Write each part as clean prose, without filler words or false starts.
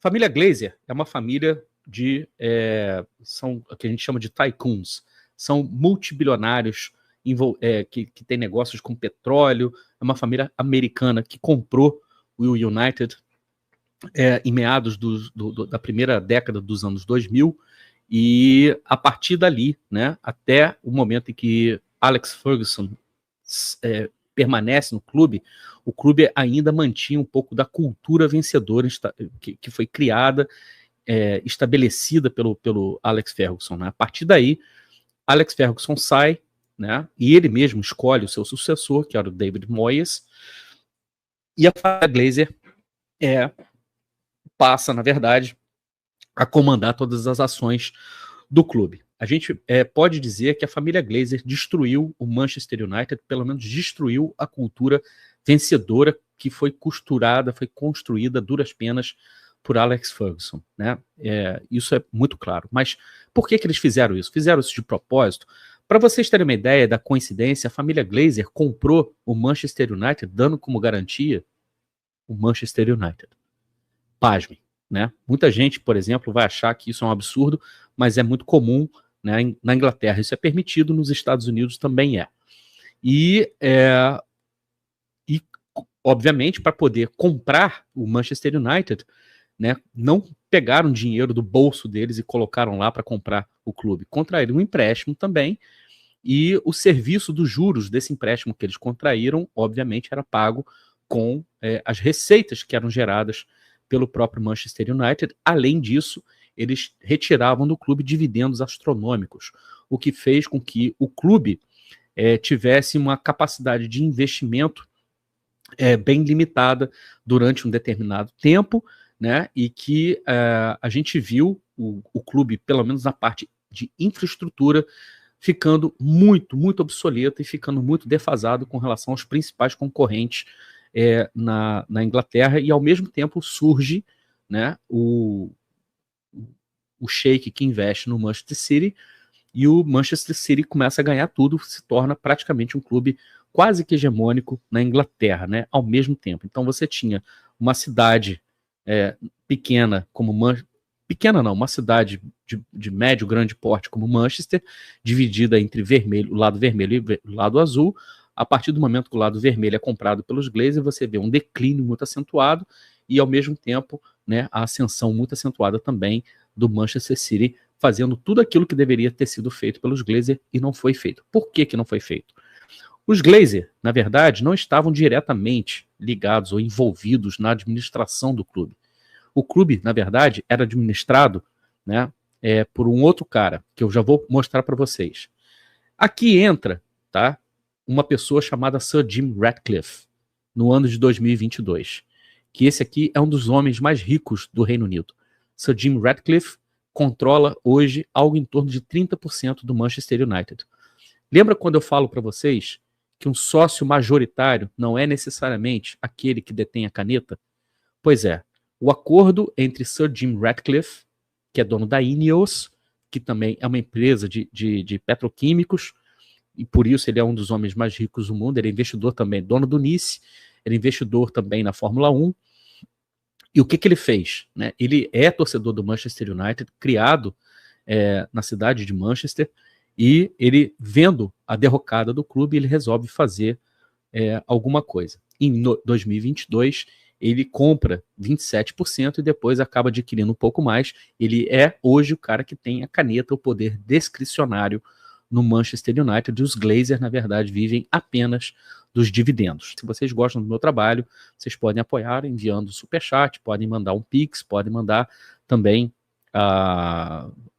Família Glazer é uma família de são o que a gente chama de tycoons, são multibilionários que tem negócios com petróleo. É uma família americana que comprou o United em meados da primeira década dos anos 2000, e a partir dali, né, até o momento em que Alex Ferguson permanece no clube, o clube ainda mantinha um pouco da cultura vencedora que foi criada, estabelecida pelo Alex Ferguson, né? A partir daí, Alex Ferguson sai, né, e ele mesmo escolhe o seu sucessor, que era o David Moyes, e a família Glazer passa, na verdade, a comandar todas as ações do clube. A gente pode dizer que a família Glazer destruiu o Manchester United, pelo menos destruiu a cultura vencedora que foi costurada, foi construída a duras penas por Alex Ferguson, né? Isso é muito claro. Mas por que eles fizeram isso? Fizeram isso de propósito? Para vocês terem uma ideia da coincidência, a família Glazer comprou o Manchester United, dando como garantia o Manchester United. Pasmem, né? Muita gente, por exemplo, vai achar que isso é um absurdo, mas é muito comum, né, na Inglaterra. Isso é permitido, nos Estados Unidos também é. E obviamente, para poder comprar o Manchester United, né, não pegaram dinheiro do bolso deles e colocaram lá para comprar o clube. Contraíram um empréstimo também, e o serviço dos juros desse empréstimo que eles contraíram, obviamente, era pago com as receitas que eram geradas pelo próprio Manchester United. Além disso, eles retiravam do clube dividendos astronômicos, o que fez com que o clube tivesse uma capacidade de investimento bem limitada durante um determinado tempo, né? E que a gente viu o clube, pelo menos na parte de infraestrutura, ficando muito, muito obsoleto e ficando muito defasado com relação aos principais concorrentes na Inglaterra. E ao mesmo tempo surge, né, o sheik que investe no Manchester City, e o Manchester City começa a ganhar tudo, se torna praticamente um clube quase que hegemônico na Inglaterra, né, ao mesmo tempo. Então você tinha uma cidade pequena como pequena não, uma cidade de médio, grande porte como Manchester, dividida entre o lado vermelho e o lado azul. A partir do momento que o lado vermelho é comprado pelos Glazer, você vê um declínio muito acentuado e, ao mesmo tempo, né, a ascensão muito acentuada também do Manchester City, fazendo tudo aquilo que deveria ter sido feito pelos Glazer e não foi feito. Por que não foi feito? Os Glazer, na verdade, não estavam diretamente ligados ou envolvidos na administração do clube. O clube, na verdade, era administrado, né, por um outro cara, que eu já vou mostrar para vocês. Aqui entra, tá, uma pessoa chamada Sir Jim Ratcliffe, no ano de 2022, que esse aqui é um dos homens mais ricos do Reino Unido. Sir Jim Ratcliffe controla hoje algo em torno de 30% do Manchester United. Lembra quando eu falo para vocês que um sócio majoritário não é necessariamente aquele que detém a caneta? Pois é, o acordo entre Sir Jim Ratcliffe, que é dono da Ineos, que também é uma empresa de petroquímicos, e por isso ele é um dos homens mais ricos do mundo, ele é investidor também, dono do Nice, ele é investidor também na Fórmula 1. E o que ele fez? Né? Ele é torcedor do Manchester United, criado na cidade de Manchester, e ele, vendo a derrocada do clube, ele resolve fazer alguma coisa. Em 2022, ele compra 27% e depois acaba adquirindo um pouco mais. Ele é hoje o cara que tem a caneta, o poder discricionário no Manchester United, e os Glazer, na verdade, vivem apenas dos dividendos. Se vocês gostam do meu trabalho, vocês podem apoiar enviando superchat, podem mandar um pix, podem mandar também,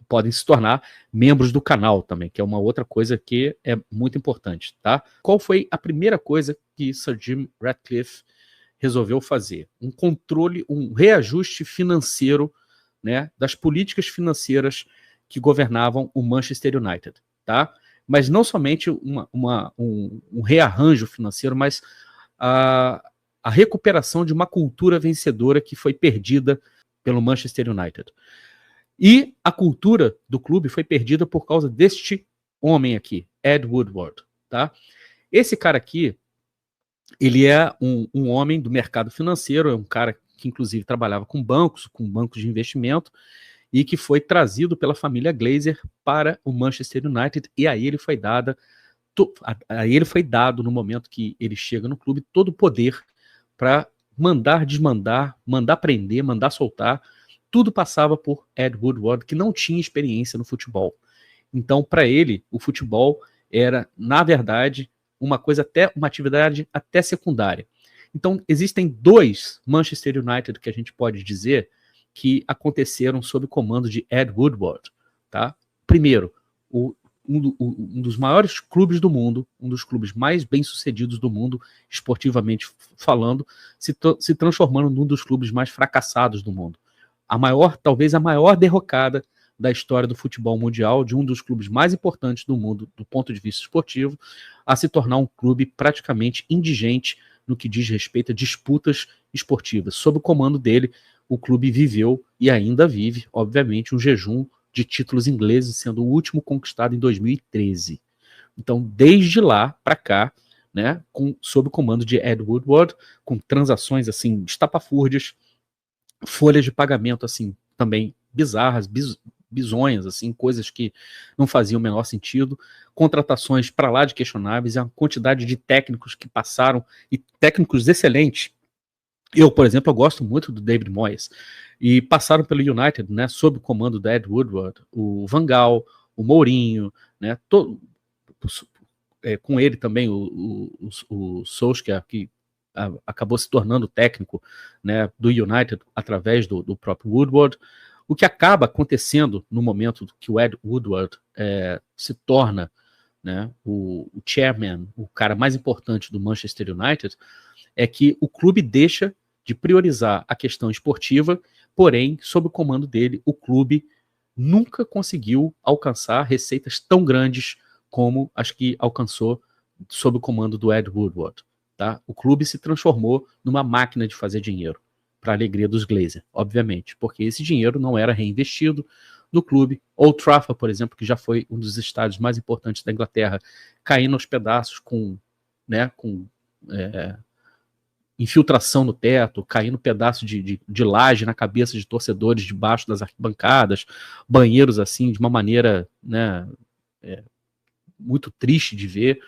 podem se tornar membros do canal também, que é uma outra coisa que é muito importante, tá? Qual foi a primeira coisa que Sir Jim Ratcliffe resolveu fazer? Um controle, um reajuste financeiro, né, das políticas financeiras que governavam o Manchester United, tá? Mas não somente um rearranjo financeiro, mas a recuperação de uma cultura vencedora que foi perdida pelo Manchester United. E a cultura do clube foi perdida por causa deste homem aqui, Ed Woodward, tá? Esse cara aqui, ele é um homem do mercado financeiro, é um cara que inclusive trabalhava com bancos de investimento, e que foi trazido pela família Glazer para o Manchester United, e aí ele foi dado, no momento que ele chega no clube, todo o poder para mandar, desmandar, mandar prender, mandar soltar. Tudo passava por Ed Woodward, que não tinha experiência no futebol. Então, para ele, o futebol era, na verdade, uma atividade até secundária. Então, existem 2 Manchester United que a gente pode dizer que aconteceram sob o comando de Ed Woodward. Tá? Primeiro, um dos maiores clubes do mundo, um dos clubes mais bem-sucedidos do mundo, esportivamente falando, se transformando num dos clubes mais fracassados do mundo. Talvez a maior derrocada da história do futebol mundial, de um dos clubes mais importantes do mundo, do ponto de vista esportivo, a se tornar um clube praticamente indigente no que diz respeito a disputas esportivas. Sob o comando dele, o clube viveu e ainda vive, obviamente, um jejum de títulos ingleses, sendo o último conquistado em 2013. Então, desde lá para cá, né, sob o comando de Ed Woodward, com transações assim estapafúrdias, folhas de pagamento assim também bizarras, bizonhas, assim, coisas que não faziam o menor sentido, contratações para lá de questionáveis, a quantidade de técnicos que passaram, e técnicos excelentes. Eu, por exemplo, eu gosto muito do David Moyes, e passaram pelo United, né, sob o comando do Ed Woodward, o Van Gaal, o Mourinho, né, com ele também o Solskjaer, que acabou se tornando técnico, né, do United através do próprio Woodward. O que acaba acontecendo no momento que o Ed Woodward se torna, né, o chairman, o cara mais importante do Manchester United, é que o clube deixa de priorizar a questão esportiva, porém, sob o comando dele, o clube nunca conseguiu alcançar receitas tão grandes como as que alcançou sob o comando do Ed Woodward. Tá? O clube se transformou numa máquina de fazer dinheiro, para a alegria dos Glazer, obviamente, porque esse dinheiro não era reinvestido no clube. Old Trafford, por exemplo, que já foi um dos estádios mais importantes da Inglaterra, caindo aos pedaços com infiltração no teto, caindo pedaço de laje na cabeça de torcedores debaixo das arquibancadas, banheiros assim, de uma maneira, né, muito triste de ver.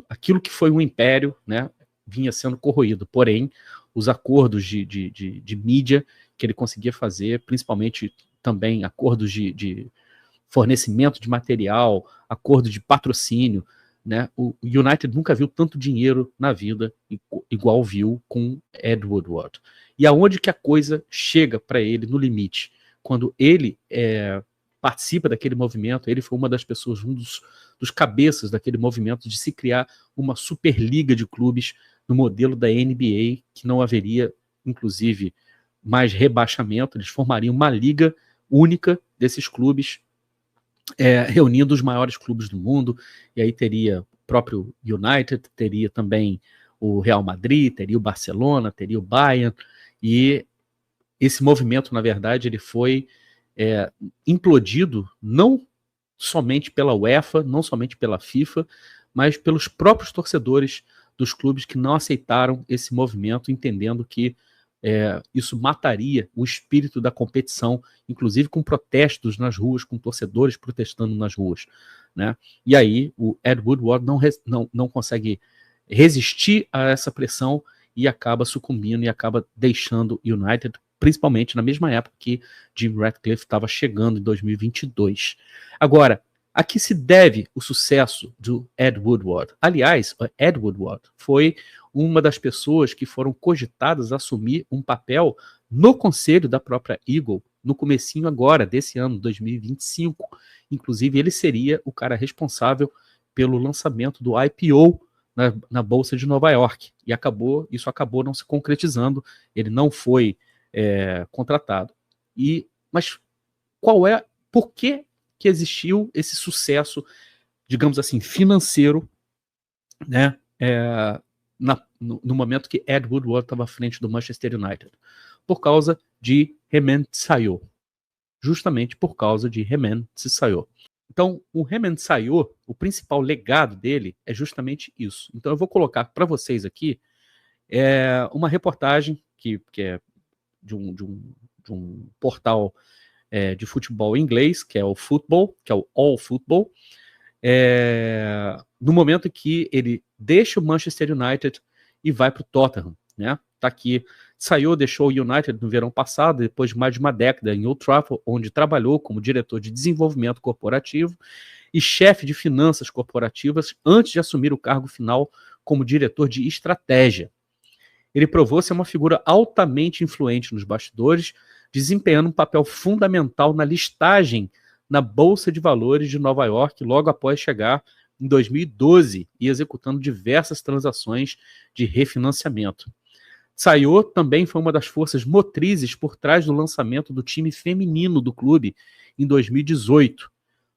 Aquilo que foi um império, né, vinha sendo corroído. Porém, os acordos de mídia que ele conseguia fazer, principalmente também acordos de fornecimento de material, acordo de patrocínio, né? O United nunca viu tanto dinheiro na vida igual viu com Ed Woodward. E aonde que a coisa chega para ele no limite? Quando ele participa daquele movimento, ele foi uma das pessoas, um dos cabeças daquele movimento de se criar uma superliga de clubes no modelo da NBA, que não haveria, inclusive, mais rebaixamento, eles formariam uma liga única desses clubes, reunindo os maiores clubes do mundo, e aí teria o próprio United, teria também o Real Madrid, teria o Barcelona, teria o Bayern, e esse movimento, na verdade, ele foi implodido não somente pela UEFA, não somente pela FIFA, mas pelos próprios torcedores dos clubes que não aceitaram esse movimento, entendendo que isso mataria o espírito da competição, inclusive com protestos nas ruas, com torcedores protestando nas ruas, né? E aí o Ed Woodward não consegue resistir a essa pressão e acaba sucumbindo e acaba deixando o United, principalmente na mesma época que Jim Ratcliffe estava chegando em 2022. Agora, a que se deve o sucesso do Ed Woodward? Aliás, Ed Woodward foi uma das pessoas que foram cogitadas a assumir um papel no conselho da própria Eagle, no comecinho agora, desse ano, 2025. Inclusive, ele seria o cara responsável pelo lançamento do IPO na Bolsa de Nova York. E isso acabou não se concretizando, ele não foi contratado. Mas por que existiu esse sucesso, digamos assim, financeiro, né, no momento que Ed Woodward estava à frente do Manchester United? Por causa de Hemen Tsayo. Justamente por causa de Hemen Tsayo. Então, o Hemen Tsayo, o principal legado dele é justamente isso. Então, eu vou colocar para vocês aqui uma reportagem que é de um portal de futebol inglês, que é o Football, que é o All Football, no momento que ele deixa o Manchester United e vai para o Tottenham, né? Tá aqui, deixou o United no verão passado, depois de mais de uma década em Old Trafford, onde trabalhou como diretor de desenvolvimento corporativo e chefe de finanças corporativas antes de assumir o cargo final como diretor de estratégia. Ele provou ser uma figura altamente influente nos bastidores, desempenhando um papel fundamental na listagem na Bolsa de Valores de Nova York logo após chegar em 2012 e executando diversas transações de refinanciamento. Tsao também foi uma das forças motrizes por trás do lançamento do time feminino do clube em 2018.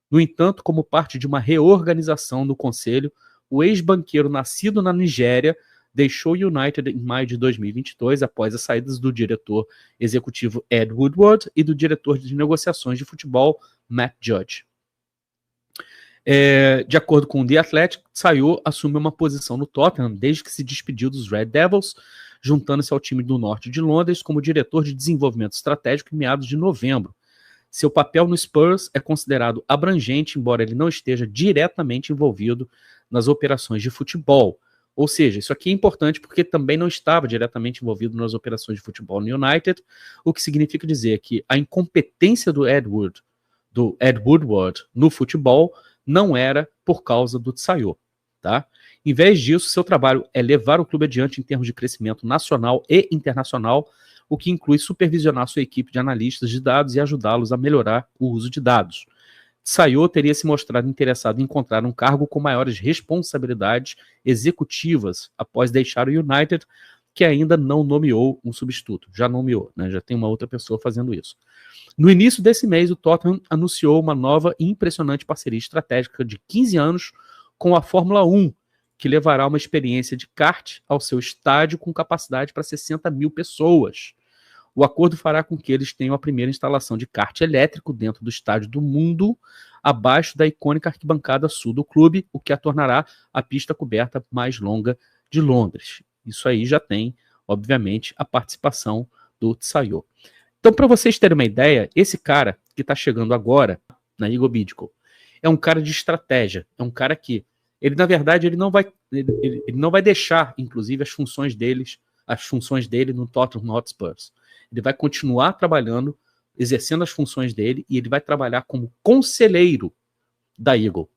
No entanto, como parte de uma reorganização do conselho, o ex-banqueiro nascido na Nigéria deixou o United em maio de 2022 após as saídas do diretor executivo Ed Woodward e do diretor de negociações de futebol Matt Judge. De acordo com o The Athletic, Tsao assume uma posição no Tottenham desde que se despediu dos Red Devils, juntando-se ao time do norte de Londres como diretor de desenvolvimento estratégico em meados de novembro. Seu papel no Spurs é considerado abrangente, embora ele não esteja diretamente envolvido nas operações de futebol. Ou seja, isso aqui é importante porque também não estava diretamente envolvido nas operações de futebol no United, o que significa dizer que a incompetência do Ed Woodward no futebol não era por causa do Tsao, tá? Em vez disso, seu trabalho é levar o clube adiante em termos de crescimento nacional e internacional, o que inclui supervisionar sua equipe de analistas de dados e ajudá-los a melhorar o uso de dados. Tsao teria se mostrado interessado em encontrar um cargo com maiores responsabilidades executivas após deixar o United, que ainda não nomeou um substituto. Já nomeou, né? Já tem uma outra pessoa fazendo isso. No início desse mês, o Tottenham anunciou uma nova e impressionante parceria estratégica de 15 anos com a Fórmula 1, que levará uma experiência de kart ao seu estádio com capacidade para 60 mil pessoas. O acordo fará com que eles tenham a primeira instalação de kart elétrico dentro do estádio do mundo, abaixo da icônica arquibancada sul do clube, o que a tornará a pista coberta mais longa de Londres. Isso aí já tem, obviamente, a participação do Tsao. Então, para vocês terem uma ideia, esse cara que está chegando agora na Igor Bidco é um cara de estratégia, é um cara que, ele na verdade, ele não vai deixar, inclusive, as funções dele no Tottenham Hotspur. Ele vai continuar trabalhando, exercendo as funções dele, e ele vai trabalhar como conselheiro da Igor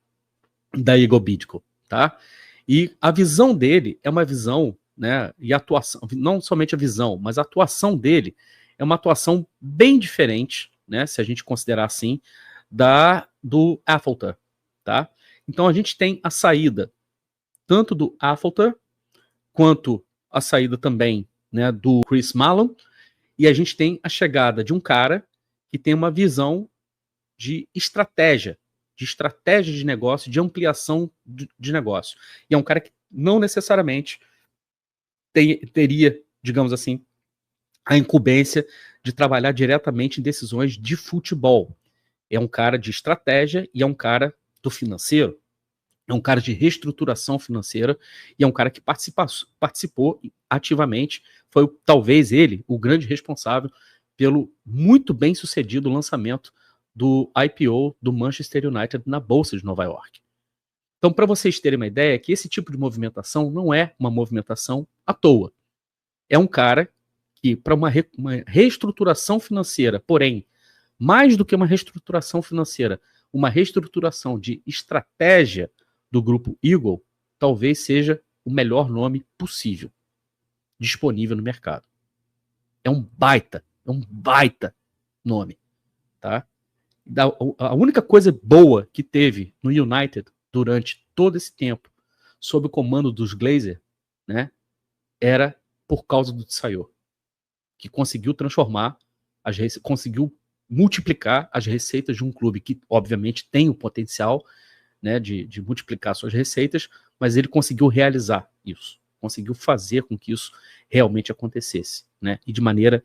Bidco, tá? E a visão dele é uma visão, né, e atuação, não somente a visão, mas a atuação dele é uma atuação bem diferente, né, se a gente considerar assim, do Athelter, tá? Então a gente tem a saída tanto do Athelter quanto a saída também, né, do Chris Mallon, e a gente tem a chegada de um cara que tem uma visão de estratégia de negócio, de ampliação de negócio. E é um cara que não necessariamente teria, digamos assim, a incumbência de trabalhar diretamente em decisões de futebol. É um cara de estratégia e é um cara do financeiro. É um cara de reestruturação financeira e é um cara que participou ativamente. Foi talvez ele o grande responsável pelo muito bem sucedido lançamento do IPO do Manchester United na Bolsa de Nova York. Então, para vocês terem uma ideia, que esse tipo de movimentação não é uma movimentação à toa. É um cara que, para uma reestruturação financeira, porém, mais do que uma reestruturação financeira, uma reestruturação de estratégia do grupo Eagle, talvez seja o melhor nome possível disponível no mercado. É um baita nome, tá? A única coisa boa que teve no United durante todo esse tempo, sob o comando dos Glazer, né, era por causa do Tsao, que conseguiu transformar, conseguiu multiplicar as receitas de um clube que, obviamente, tem o potencial, né, de multiplicar suas receitas, mas ele conseguiu realizar isso, conseguiu fazer com que isso realmente acontecesse, né, e de maneira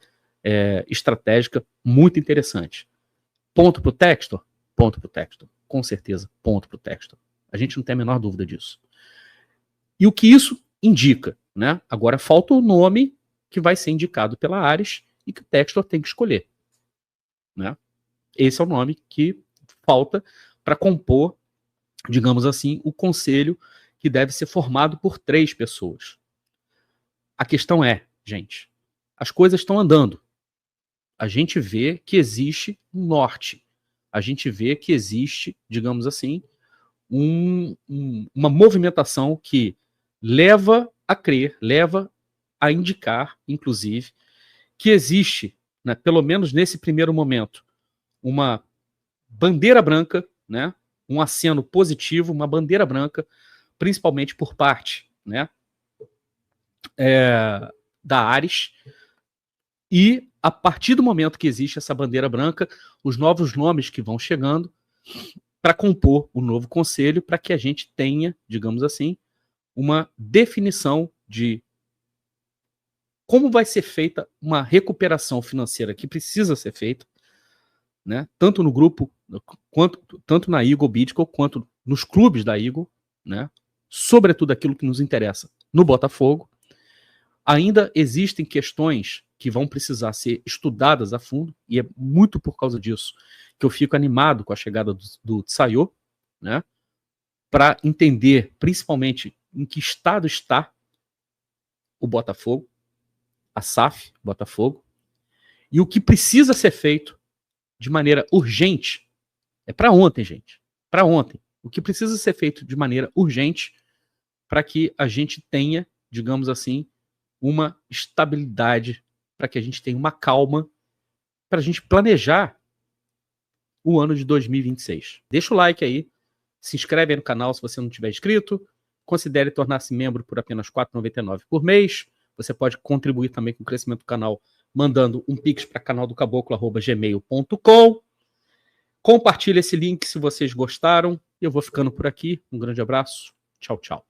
estratégica muito interessante. Ponto pro Textor? Ponto pro Textor. Com certeza, ponto pro Textor. A gente não tem a menor dúvida disso. E o que isso indica, né? Agora falta o nome que vai ser indicado pela Ares e que o Textor tem que escolher, né? Esse é o nome que falta para compor, digamos assim, o conselho que deve ser formado por 3 pessoas. A questão é, gente, as coisas estão andando. A gente vê que existe um norte. A gente vê que existe, digamos assim, uma movimentação que leva a crer, leva a indicar, inclusive, que existe, né, pelo menos nesse primeiro momento, uma bandeira branca, né, um aceno positivo, uma bandeira branca, principalmente por parte, né, da Ares, e a partir do momento que existe essa bandeira branca, os novos nomes que vão chegando para compor o novo conselho, para que a gente tenha, digamos assim, uma definição de como vai ser feita uma recuperação financeira que precisa ser feita, né, tanto no grupo, tanto na Eagle Bitcoin, quanto nos clubes da Eagle, né, sobretudo aquilo que nos interessa no Botafogo. Ainda existem questões que vão precisar ser estudadas a fundo, e é muito por causa disso que eu fico animado com a chegada do Tsayô, né, para entender principalmente em que estado está o Botafogo, a SAF, Botafogo, e o que precisa ser feito de maneira urgente. É para ontem, gente. Para ontem. O que precisa ser feito de maneira urgente para que a gente tenha, digamos assim, uma estabilidade, para que a gente tenha uma calma, para a gente planejar o ano de 2026. Deixa o like aí, se inscreve aí no canal se você não tiver inscrito, considere tornar-se membro por apenas R$ 4,99 por mês. Você pode contribuir também com o crescimento do canal mandando um pix para canaldocaboclo@gmail.com. Compartilhe esse link se vocês gostaram. Eu vou ficando por aqui. Um grande abraço. Tchau, tchau.